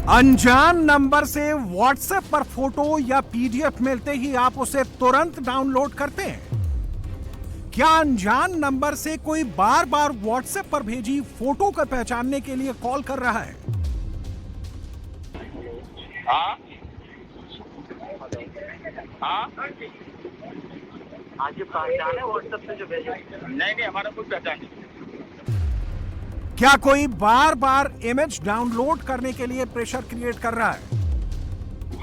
[SPEAKER 2] अनजान नंबर से व्हाट्सएप पर फोटो या PDF मिलते ही आप उसे तुरंत डाउनलोड करते हैं। क्या अनजान नंबर से कोई बार बार व्हाट्सएप पर भेजी फोटो को पहचानने के लिए कॉल कर रहा है?
[SPEAKER 6] हाँ आज पहचान है व्हाट्सएप से जो भेजे? नहीं, हमारा कोई पहचान नहीं।
[SPEAKER 2] क्या कोई बार बार इमेज डाउनलोड करने के लिए प्रेशर क्रिएट कर रहा है?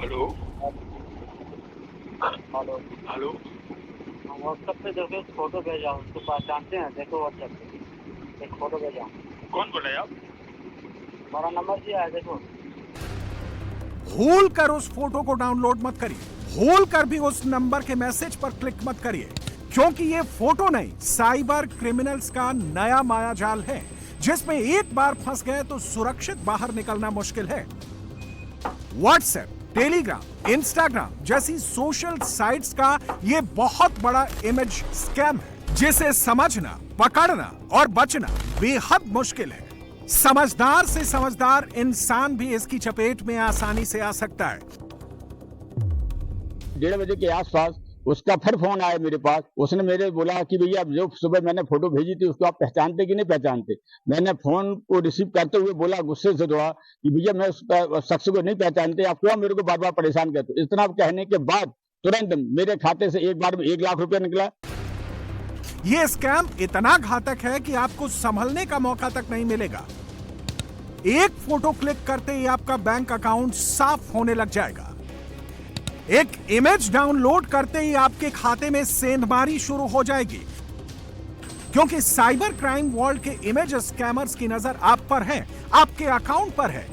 [SPEAKER 6] हेलो हेलो हेलो व्हाट्सएप पे देखो एक फोटो भेजा, उसको पहचानते हैं? देखो व्हाट्सएप पे एक फोटो भेजा। कौन बोल रहे हैं आप? हमारा नंबर दिया है, देखो।
[SPEAKER 2] भूल कर उस फोटो को डाउनलोड मत करिए, भूल कर भी उस नंबर के मैसेज पर क्लिक मत करिए, क्योंकि ये फोटो नहीं, साइबर क्रिमिनल्स का नया मायाजाल है, जिसमें एक बार फंस गए तो सुरक्षित बाहर निकलना मुश्किल है। व्हाट्सएप, टेलीग्राम, इंस्टाग्राम जैसी सोशल साइट्स का ये बहुत बड़ा इमेज स्कैम है, जिसे समझना, पकड़ना और बचना बेहद मुश्किल है। समझदार से समझदार इंसान भी इसकी चपेट में आसानी से आ सकता है।
[SPEAKER 7] 1:30 बजे के आसपास उसका फिर फोन आया मेरे पास। उसने मेरे बोला कि भैया जो सुबह मैंने फोटो भेजी थी उसको आप पहचानते कि नहीं पहचानते। मैंने फोन को रिसीव करते हुए बोला गुस्से से थोड़ा कि भैया मैं उस शख्स को नहीं पहचानते, आप क्यों मेरे को बार बार परेशान करते। इतना कहने के बाद तुरंत मेरे खाते से एक बार में 1 लाख रुपया निकला।
[SPEAKER 2] ये स्कैम इतना घातक है कि आपको संभलने का मौका तक नहीं मिलेगा। एक फोटो क्लिक करते ही आपका बैंक अकाउंट साफ होने लग जाएगा। एक इमेज डाउनलोड करते ही आपके खाते में सेंधमारी शुरू हो जाएगी, क्योंकि साइबर क्राइम वर्ल्ड के इमेज स्कैमर्स की नजर आप पर है, आपके अकाउंट पर है।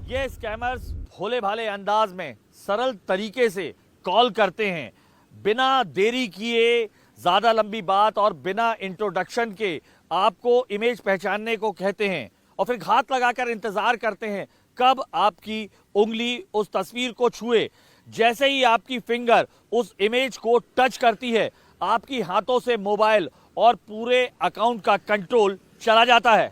[SPEAKER 8] ये स्कैमर्स भोले भाले अंदाज में सरल तरीके से कॉल करते हैं, बिना देरी किए, ज्यादा लंबी बात और बिना इंट्रोडक्शन के आपको इमेज पहचानने को कहते हैं और फिर घात लगाकर इंतजार करते हैं कब आपकी उंगली उस तस्वीर को छुए। जैसे ही आपकी फिंगर उस इमेज को टच करती है, आपकी हाथों से मोबाइल और पूरे अकाउंट का कंट्रोल चला जाता है।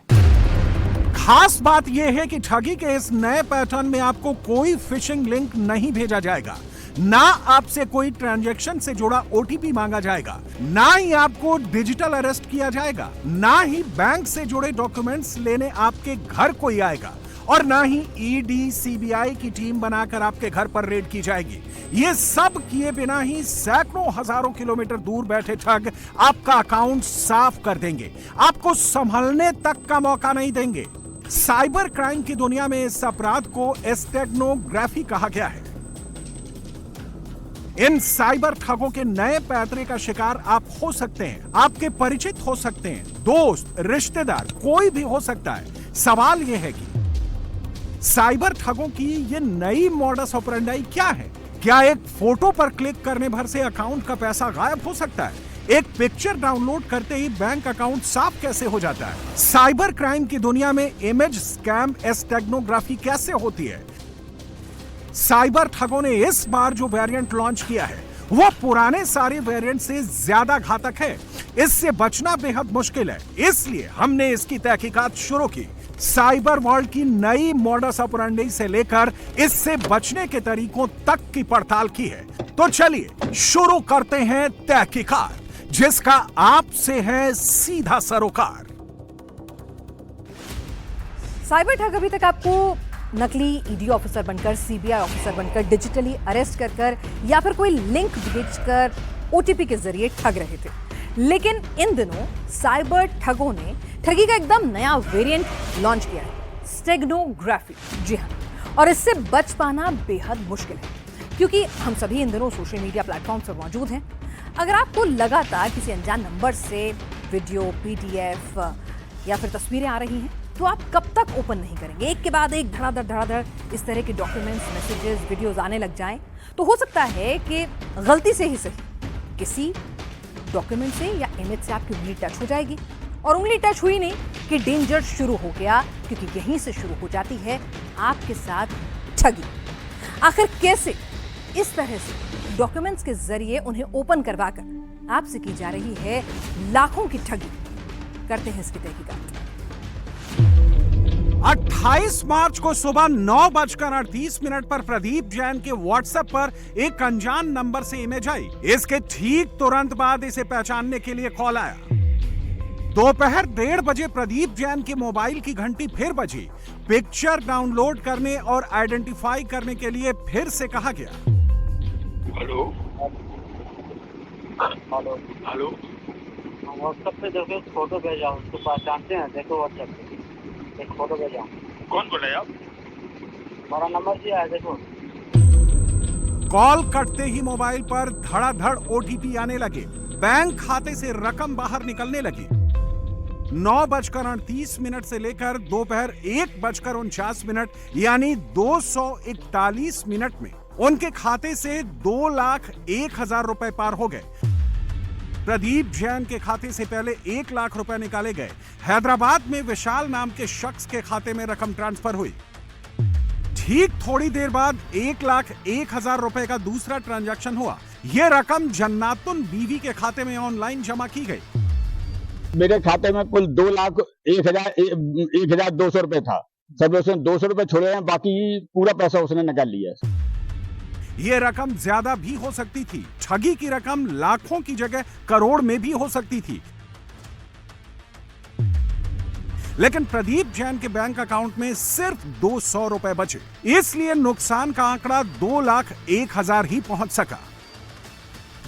[SPEAKER 2] खास बात यह है कि ठगी के इस नए पैटर्न में आपको कोई फिशिंग लिंक नहीं भेजा जाएगा, ना आपसे कोई ट्रांजैक्शन से जुड़ा ओटीपी मांगा जाएगा, ना ही आपको डिजिटल अरेस्ट किया जाएगा, ना ही बैंक से जुड़े डॉक्यूमेंट्स लेने आपके घर कोई आएगा और ना ही ईडी सीबीआई की टीम बनाकर आपके घर पर रेड की जाएगी। ये सब किए बिना ही सैकड़ों हजारों किलोमीटर दूर बैठे ठग आपका अकाउंट साफ कर देंगे, आपको संभलने तक का मौका नहीं देंगे। साइबर क्राइम की दुनिया में इस अपराध को स्टेगनोग्राफी कहा गया है। इन साइबर ठगों के नए पैतरे का शिकार आप हो सकते हैं, आपके परिचित हो सकते हैं, दोस्त, रिश्तेदार, कोई भी हो सकता है। सवाल यह है कि साइबर ठगों की ये नई मॉडस ऑपरेंडाई क्या है? क्या एक फोटो पर क्लिक करने भर से अकाउंट का पैसा गायब हो सकता है? एक पिक्चर डाउनलोड करते ही बैंक अकाउंट साफ कैसे हो जाता है? साइबर क्राइम की दुनिया में इमेज स्कैम स्टेगनोग्राफी कैसे होती है? साइबर ठगों ने इस बार जो वेरिएंट लॉन्च किया है वो पुराने सारे वेरिएंट से ज्यादा घातक है। इससे बचना बेहद मुश्किल है, इसलिए हमने इसकी तहकीकात शुरू की। साइबर वर्ल्ड की नई मॉडस ऑपरेंडी से लेकर इससे बचने के तरीकों तक की पड़ताल की है। तो चलिए शुरू करते हैं तहकीकात, जिसका आपसे है सीधा सरोकार।
[SPEAKER 1] साइबर ठग अभी तक आपको नकली ईडी ऑफिसर बनकर, सीबीआई ऑफिसर बनकर, डिजिटली अरेस्ट कर या फिर कोई लिंक भेजकर ओटीपी के जरिए ठग रहे थे। लेकिन इन दिनों साइबर ठगों ने ठगी का एकदम नया वेरिएंट लॉन्च किया है, स्टेगनोग्राफी। जी हाँ, और इससे बच पाना बेहद मुश्किल है, क्योंकि हम सभी इन दिनों सोशल मीडिया प्लेटफॉर्म पर मौजूद हैं। अगर आपको लगातार किसी अनजान नंबर से वीडियो, पीडीएफ या फिर तस्वीरें आ रही हैं, तो आप कब तक ओपन नहीं करेंगे? एक के बाद एक धड़ाधड़ इस तरह के डॉक्यूमेंट्स, मैसेजेस, वीडियोस आने लग जाएं, तो हो सकता है कि गलती से ही सही किसी डॉक्यूमेंट से या इमेज से आपकी उंगली टच हो जाएगी। और उंगली टच हुई नहीं कि डेंजर शुरू हो गया, क्योंकि यहीं से शुरू हो जाती है आपके साथ ठगी। आखिर कैसे? इस तरह से डॉक्यूमेंट्स के जरिए उन्हें ओपन करवाकर आपसे की जा रही है लाखों की ठगी। करते हैं इसकी तहकीकात।
[SPEAKER 2] 28 मार्च को सुबह 9:38 पर प्रदीप जैन के व्हाट्सएप पर एक अनजान नंबर से इमेज आई। इसके ठीक तुरंत बाद इसे पहचानने के लिए कॉल आया। दोपहर 1:30 बजे प्रदीप जैन के मोबाइल की घंटी फिर बजी। पिक्चर डाउनलोड करने और आइडेंटिफाई करने के लिए फिर से कहा गया।
[SPEAKER 6] हेलो हेलो हेलो, व्हाट्सएप पे देखो एक फोटो भेजा, उसको पहचानते हैं? देखो व्हाट्सएप पे एक फोटो भेजा।
[SPEAKER 9] कौन बोल रहे हैं आप?
[SPEAKER 6] हमारा नंबर दिया है, देखो।
[SPEAKER 2] कॉल कटते ही मोबाइल पर धड़ाधड़ ओटीपी आने लगे, बैंक खाते से रकम बाहर निकलने लगी। 9:38 से लेकर दोपहर 1:49 यानी 241 मिनट में उनके खाते से 2,01,000 रुपए पार हो गए। प्रदीप जैन के खाते से पहले 1 लाख रुपए निकाले गए। हैदराबाद में विशाल नाम के शख्स के खाते में रकम ट्रांसफर हुई। ठीक थोड़ी देर बाद 1,01,000 रुपए का दूसरा ट्रांजैक्शन हुआ। यह रकम जन्नातुन बीवी के खाते में ऑनलाइन जमा की गई।
[SPEAKER 7] मेरे खाते में कुल 2,01,200 रुपए था। सब उसने 200 रुपए छोड़े हैं, बाकी पूरा पैसा उसने निकाल लिया।
[SPEAKER 2] यह रकम ज्यादा भी हो सकती थी। ठगी की रकम लाखों की जगह करोड़ में भी हो सकती थी। लेकिन प्रदीप जैन के बैंक अकाउंट में सिर्फ 200 रुपए बचे, इसलिए नुकसान का आंकड़ा 2,01,000 ही पहुंच सका।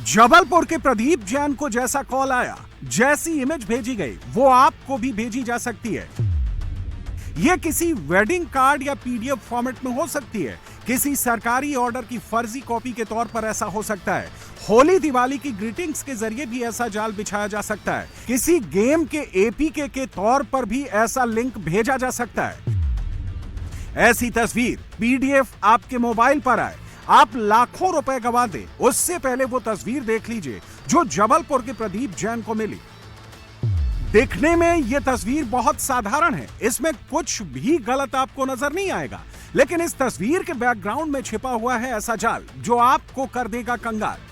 [SPEAKER 2] जबलपुर के प्रदीप जैन को जैसा कॉल आया, जैसी इमेज भेजी गई, वो आपको भी भेजी जा सकती है। यह किसी वेडिंग कार्ड या पीडीएफ फॉर्मेट में हो सकती है, किसी सरकारी ऑर्डर की फर्जी कॉपी के तौर पर ऐसा हो सकता है। होली दिवाली की ग्रीटिंग्स के जरिए भी ऐसा जाल बिछाया जा सकता है। किसी गेम के एपीके के तौर पर भी ऐसा लिंक भेजा जा सकता है। ऐसी तस्वीर पीडीएफ आपके मोबाइल पर आए, आप लाखों रुपए गंवा दें, उससे पहले वो तस्वीर देख लीजिए जो जबलपुर के प्रदीप जैन को मिली। दिखने में यह तस्वीर बहुत साधारण है, इसमें कुछ भी गलत आपको नजर नहीं आएगा, लेकिन इस तस्वीर के बैकग्राउंड में छिपा हुआ है ऐसा जाल जो आपको कर देगा कंगाल।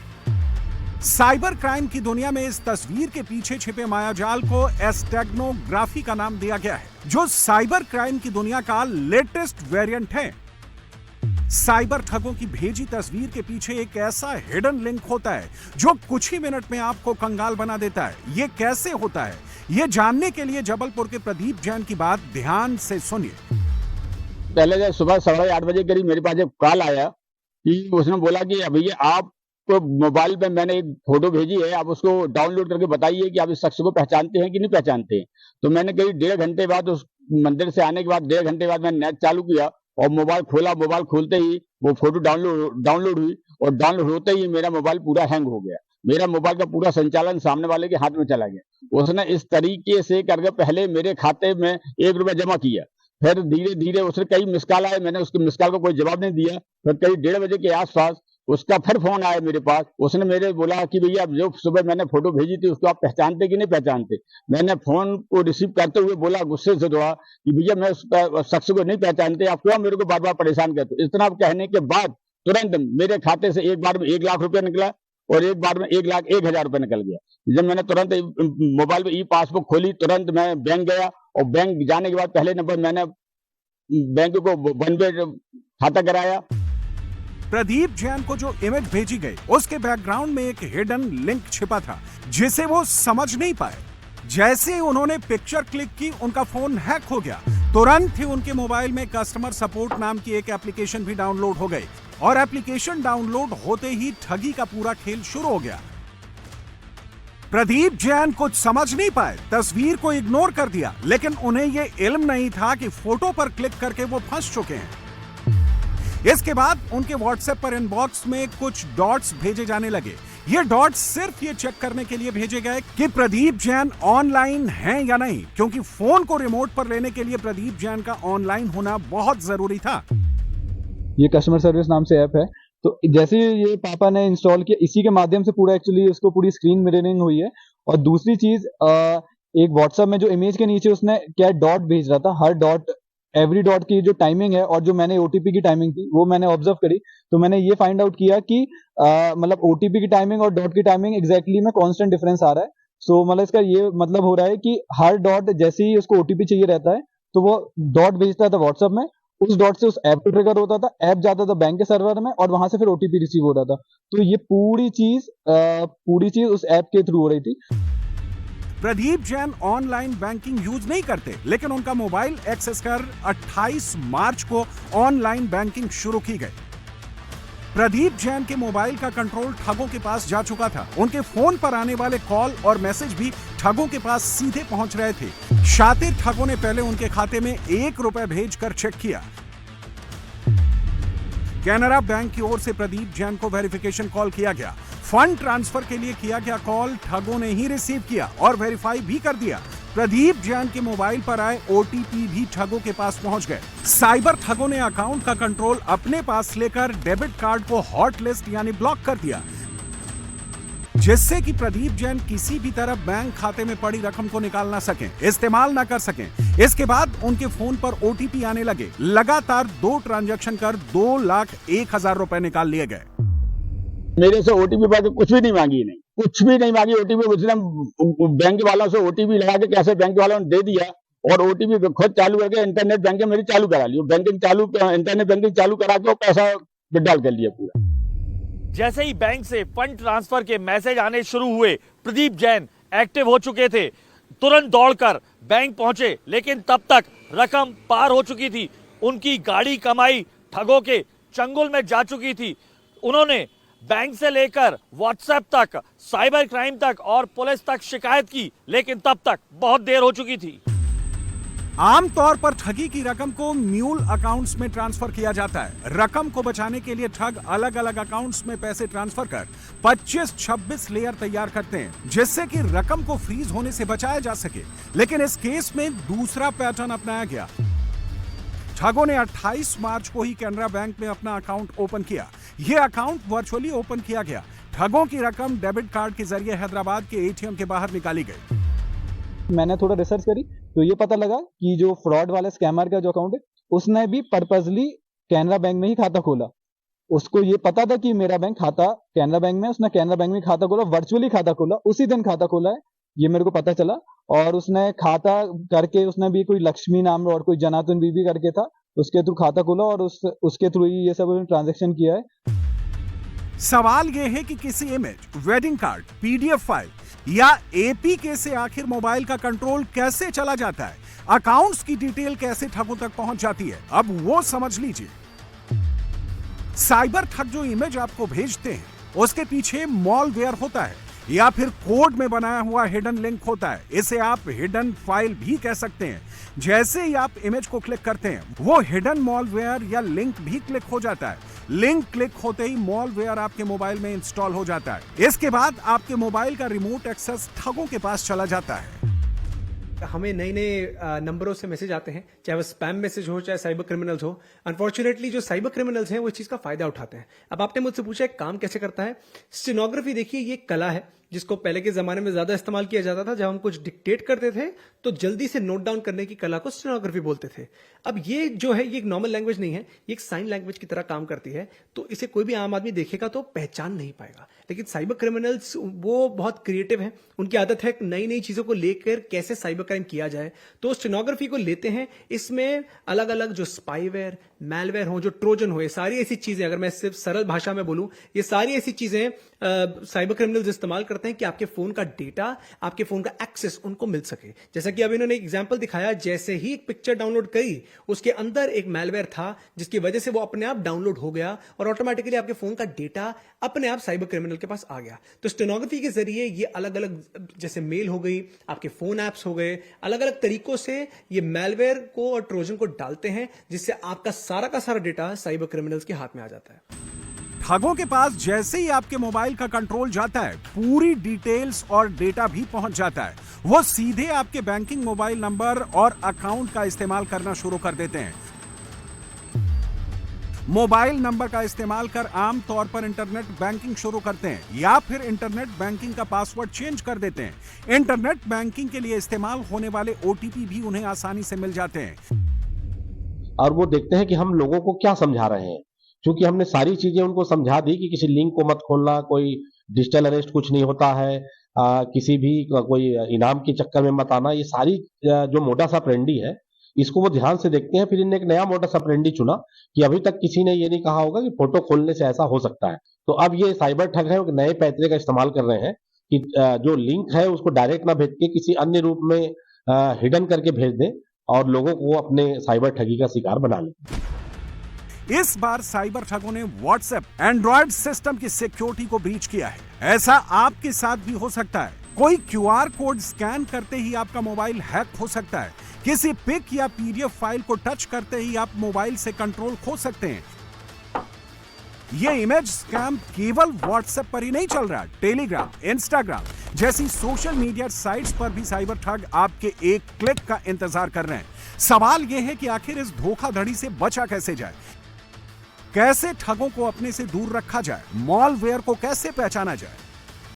[SPEAKER 2] साइबर क्राइम की दुनिया में इस तस्वीर के पीछे छिपे मायाजाल को एस्टेग्नोग्राफी का नाम दिया गया है, जो साइबर क्राइम की दुनिया का लेटेस्ट वेरिएंट है। साइबर ठगों की भेजी तस्वीर के पीछे एक ऐसा हिडन लिंक होता है जो कुछ ही मिनट में आपको कंगाल बना देता है। यह कैसे होता है, यह जानने के लिए जबलपुर के प्रदीप जैन की बात ध्यान से सुनिए।
[SPEAKER 7] पहले जब सुबह 8:30 बजे करीब मेरे पास एक कॉल आया कि उसने बोला कि भैया आपको मोबाइल पे मैंने एक फोटो भेजी है, आप उसको डाउनलोड करके बताइए कि आप इस शख्स को पहचानते हैं कि नहीं पहचानते हैं। तो मैंने करीब 1.5 घंटे बाद उस मंदिर से आने के बाद 1.5 घंटे बाद मैंने नेट चालू किया और मोबाइल खोला। मोबाइल खोलते ही वो फोटो डाउनलोड हुई और डाउनलोड होते ही मेरा मोबाइल पूरा हैंग हो गया। मेरा मोबाइल का पूरा संचालन सामने वाले के हाथ में चला गया। उसने इस तरीके से करके पहले मेरे खाते में 1 रुपया जमा किया, फिर धीरे धीरे उसने कई मिस कॉल आए, मैंने उसके मिस कॉल को कोई जवाब नहीं दिया। फिर करीब 1:30 बजे के आसपास उसका फिर फोन आया मेरे पास। उसने मेरे बोला कि भैया जो सुबह मैंने फोटो भेजी थी उसको आप पहचानते कि नहीं पहचानते। मैंने फोन को रिसीव करते हुए बोला गुस्से से थोड़ा कि भैया मैं उस शख्स को नहीं पहचानते, आप क्यों मेरे को बार बार परेशान करते हो। इतना कहने के बाद तुरंत मेरे खाते से एक बार में 1 लाख रुपया निकला और एक बार में 1,01,000 रुपया निकल गया। जब मैंने तुरंत मोबाइल पे ई पासबुक खोली, तुरंत मैं बैंक गया और बैंक जाने के बाद पहले नंबर मैंने बैंक को 1 पे खाता कराया।
[SPEAKER 2] प्रदीप जैन को जो इमेज भेजी गई उसके बैकग्राउंड में एक हिडन लिंक छिपा था जिसे वो समझ नहीं पाए। जैसे ही उन्होंने पिक्चर क्लिक की उनका फोन हैक हो गया। तुरंत ही उनके मोबाइल में कस्टमर सपोर्ट नाम की एक एप्लीकेशन भी डाउनलोड हो गई और एप्लीकेशन डाउनलोड होते ही ठगी का पूरा खेल शुरू हो गया। प्रदीप जैन कुछ समझ नहीं पाए, तस्वीर को इग्नोर कर दिया, लेकिन उन्हें यह इल्म नहीं था कि फोटो पर क्लिक करके वो फंस चुके हैं। इसके बाद उनके व्हाट्सएप पर इनबॉक्स में कुछ डॉट्स भेजे जाने लगे। ये डॉट्स सिर्फ ये चेक करने के लिए भेजे गए कि प्रदीप जैन ऑनलाइन हैं या नहीं, क्योंकि फोन को रिमोट पर लेने के लिए प्रदीप जैन का ऑनलाइन होना बहुत जरूरी था।
[SPEAKER 9] ये कस्टमर सर्विस नाम से ऐप है, तो जैसे ये पापा ने इंस्टॉल किया इसी के माध्यम से पूरा एक्चुअली उसको पूरी स्क्रीन मिररिंग हुई है। और दूसरी चीज एक व्हाट्सएप में जो इमेज के नीचे उसने क्या डॉट भेज रहा था, हर डॉट एवरी डॉट की जो टाइमिंग है और जो मैंने ओटीपी की टाइमिंग थी वो मैंने ऑब्जर्व करी। तो मैंने ये फाइंड आउट किया कि मतलब ओटीपी की टाइमिंग और डॉट की टाइमिंग एग्जैक्टली में कांस्टेंट डिफरेंस आ रहा है। सो मतलब इसका ये मतलब हो रहा है कि हर डॉट जैसे ही उसको ओटीपी चाहिए रहता है तो वो डॉट भेजता था व्हाट्सएप में, उस डॉट से उस ऐप पे ट्रिगर होता था, ऐप जाता था बैंक के सर्वर में और वहां से फिर ओटीपी रिसीव हो रहा था। तो ये पूरी चीज उस ऐप के थ्रू हो रही थी।
[SPEAKER 2] Pradeep Jain online banking use नहीं करते, लेकिन उनका मोबाइल एक्सेस कर 28 मार्च को ऑनलाइन बैंकिंग शुरू की गई। प्रदीप जैन के मोबाइल का कंट्रोल ठगों के पास जा चुका था। उनके फोन पर आने वाले कॉल और मैसेज भी ठगों के पास सीधे पहुंच रहे थे। शातिर ठगों ने पहले उनके खाते में 1 रुपया भेजकर चेक किया। कैनरा बैंक की ओर से प्रदीप जैन को वेरिफिकेशन कॉल किया गया। फंड ट्रांसफर के लिए किया गया कॉल ठगों ने ही रिसीव किया और वेरीफाई भी कर दिया। प्रदीप जैन के मोबाइल पर आए ओटीपी भी ठगों के पास पहुंच गए। साइबर ठगों ने अकाउंट का कंट्रोल अपने पास लेकर डेबिट कार्ड को हॉट लिस्ट यानी ब्लॉक कर दिया, जिससे कि प्रदीप जैन किसी भी तरह बैंक खाते में पड़ी रकम को निकाल ना सकें, इस्तेमाल ना कर सकें। इसके बाद उनके फोन पर ओटीपी आने लगे। लगातार 2 ट्रांजैक्शन कर 2,01,000 रुपए निकाल लिए गए।
[SPEAKER 7] मेरे से ओटीपी पाके कुछ भी नहीं मांगी, नहीं कुछ भी नहीं मांगी ओटीपी। उसने बैंक वालों से ओटीपी लगा के कैसे बैंक वालों ने दे दिया और ओटीपी खुद चालू करके इंटरनेट बैंकिंग मेरी चालू करा ली। इंटरनेट बैंकिंग चालू करा के पैसा विड्रॉल कर लिया पूरा।
[SPEAKER 8] जैसे ही बैंक से फंड ट्रांसफर के मैसेज आने शुरू हुए, प्रदीप जैन एक्टिव हो चुके थे। तुरंत दौड़कर बैंक पहुंचे, लेकिन तब तक रकम पार हो चुकी थी। उनकी गाड़ी कमाई ठगों के चंगुल में जा चुकी थी। उन्होंने बैंक से लेकर व्हाट्सएप तक, साइबर क्राइम तक और पुलिस तक शिकायत की, लेकिन तब तक बहुत देर हो चुकी थी।
[SPEAKER 2] आमतौर पर ठगी की रकम को म्यूल अकाउंट्स में ट्रांसफर किया जाता है। रकम को बचाने के लिए ठग अलग अलग अकाउंट्स में पैसे ट्रांसफर कर 25-26 लेयर तैयार करते हैं, जिससे कि रकम को फ्रीज होने से बचाया जा सके। लेकिन इस केस में दूसरा पैटर्न अपनाया गया। ठगों ने 28 मार्च को ही कैनरा बैंक में अपना अकाउंट ओपन किया। यह अकाउंट वर्चुअली ओपन किया गया। ठगों की रकम डेबिट कार्ड के जरिए हैदराबाद के एटीएम के बाहर निकाली गई।
[SPEAKER 9] मैंने थोड़ा रिसर्च करी तो ये पता लगा कि जो फ्रॉड वाले स्कैमर का जो अकाउंट है उसने भी पर्पसली कैनरा बैंक में ही खाता खोला। उसको ये पता था कि मेरा बैंक खाता कैनरा बैंक में, उसने कैनरा बैंक में खाता खोला, वर्चुअली खाता खोला, उसी दिन खाता खोला है, ये मेरे को पता चला। और उसने खाता करके उसने भी कोई लक्ष्मी नाम और कोई जनातन बीबी करके था, उसके थ्रू खाता खोला और उसके थ्रू ही ये सब ट्रांजेक्शन किया है।
[SPEAKER 2] सवाल यह है कि किसी image, wedding card, PDF file या एपीके से आखिर मोबाइल का कंट्रोल कैसे चला जाता है? अकाउंट्स की डिटेल कैसे ठगों तक पहुंच जाती है? अब वो समझ लीजिए। साइबर ठग जो इमेज आपको भेजते हैं उसके पीछे मॉलवेयर होता है या फिर कोड में बनाया हुआ हिडन लिंक होता है। इसे आप हिडन फाइल भी कह सकते हैं। जैसे ही आप इमेज को क्लिक करते हैं वो हिडन मॉलवेयर या लिंक भी क्लिक हो जाता है। लिंक क्लिक होते ही मॉलवेयर आपके मोबाइल में इंस्टॉल हो जाता है। इसके बाद आपके मोबाइल का रिमोट एक्सेस ठगों के पास चला जाता है।
[SPEAKER 10] हमें नए नए नंबरों से मैसेज आते हैं, चाहे वो स्पैम मैसेज हो, चाहे साइबर क्रिमिनल्स हो। अनफॉर्चुनेटली जो साइबर क्रिमिनल्स हैं वो इस चीज का फायदा उठाते हैं। अब आपने मुझसे पूछा है काम कैसे करता है। स्टेनोग्राफी देखिए, ये कला है जिसको पहले के जमाने में ज्यादा इस्तेमाल किया जाता था। जब हम कुछ डिक्टेट करते थे तो जल्दी से नोट डाउन करने की कला को स्टेनोग्राफी बोलते थे। अब ये जो है ये एक नॉर्मल लैंग्वेज नहीं है, ये एक साइन लैंग्वेज की तरह काम करती है। तो इसे कोई भी आम आदमी देखेगा तो पहचान नहीं पाएगा। लेकिन साइबर क्रिमिनल्स वो बहुत क्रिएटिव हैं, उनकी आदत है नई नई चीजों को लेकर कैसे साइबर क्राइम किया जाए। तो स्टेनोग्राफी को लेते हैं, इसमें अलग अलग जो स्पाईवेयर, मैलवेयर हो, जो ट्रोजन हो, ये सारी ऐसी चीजें, अगर मैं सिर्फ सरल भाषा में बोलूं, ये सारी ऐसी चीजें साइबर क्रिमिनल्स इस्तेमाल करते हैं कि आपके फोन का डेटा, आपके फोन का एक्सेस उनको मिल सके। जैसा कि अभी इन्होंने एक एग्जांपल दिखाया, जैसे ही एक पिक्चर डाउनलोड करी उसके अंदर एक मैलवेयर था जिसकी वजह से वो अपने आप डाउनलोड हो गया और ऑटोमेटिकली आपके फोन का डेटा अपने आप साइबर क्रिमिनल के पास आ गया। तो स्टेनोग्राफी के जरिए ये अलग अलग, जैसे मेल हो गई, आपके फोन ऐप्स हो गए, अलग अलग तरीकों से ये मैलवेयर को और ट्रोजन को डालते हैं, जिससे आपका सारा का सारा डेटा साइबर क्रिमिनल्स के हाथ में आ जाता है।
[SPEAKER 2] ठगों के पास जैसे ही आपके मोबाइल का कंट्रोल जाता है, पूरी डिटेल्स और डेटा भी पहुंच जाता है। वो सीधे आपके बैंकिंग मोबाइल नंबर और अकाउंट का इस्तेमाल करना शुरू कर देते हैं। मोबाइल नंबर का इस्तेमाल कर आम तौर पर इंटरनेट बैंकिंग शुरू करते हैं या फिर इंटरनेट बैंकिंग का पासवर्ड चेंज कर देते हैं। इंटरनेट बैंकिंग के लिए इस्तेमाल होने वाले ओटीपी भी उन्हें आसानी से मिल जाते हैं।
[SPEAKER 11] और वो देखते हैं कि हम लोगों को क्या समझा रहे हैं। क्योंकि हमने सारी चीजें उनको समझा दी कि किसी लिंक को मत खोलना, कोई डिजिटल अरेस्ट कुछ नहीं होता है, किसी भी कोई इनाम के चक्कर में मत आना। ये सारी जो मोडास ऑपरेंडी है इसको वो ध्यान से देखते हैं। फिर इन्होंने एक नया मोडास ऑपरेंडी चुना कि अभी तक किसी ने ये नहीं कहा होगा कि फोटो खोलने से ऐसा हो सकता है। तो अब ये साइबर ठग है वो नए पैतरे का इस्तेमाल कर रहे हैं कि जो लिंक है उसको डायरेक्ट ना भेज के किसी अन्य रूप में हिडन करके भेज दें और लोगों को अपने साइबर ठगी का शिकार बना लें।
[SPEAKER 2] इस बार साइबर ठगों ने व्हाट्सएप एंड्रॉयड सिस्टम की सिक्योरिटी को ब्रीच किया है। ऐसा आपके साथ भी हो सकता है। कोई क्यूआर कोड स्कैन करते ही आपका मोबाइल हैक हो सकता है। किसी पिक या पीडीएफ फाइल को टच करते ही आप मोबाइल से कंट्रोल खो सकते हैं। यह इमेज स्कैम केवल व्हाट्सएप पर ही नहीं चल रहा, टेलीग्राम, इंस्टाग्राम जैसी सोशल मीडिया साइट्स पर भी साइबर ठग आपके एक क्लिक का इंतजार कर रहे हैं। सवाल यह है कि आखिर इस धोखाधड़ी से बचा कैसे जाए, कैसे ठगों को अपने से दूर रखा जाए, मॉलवेयर को कैसे पहचाना जाए।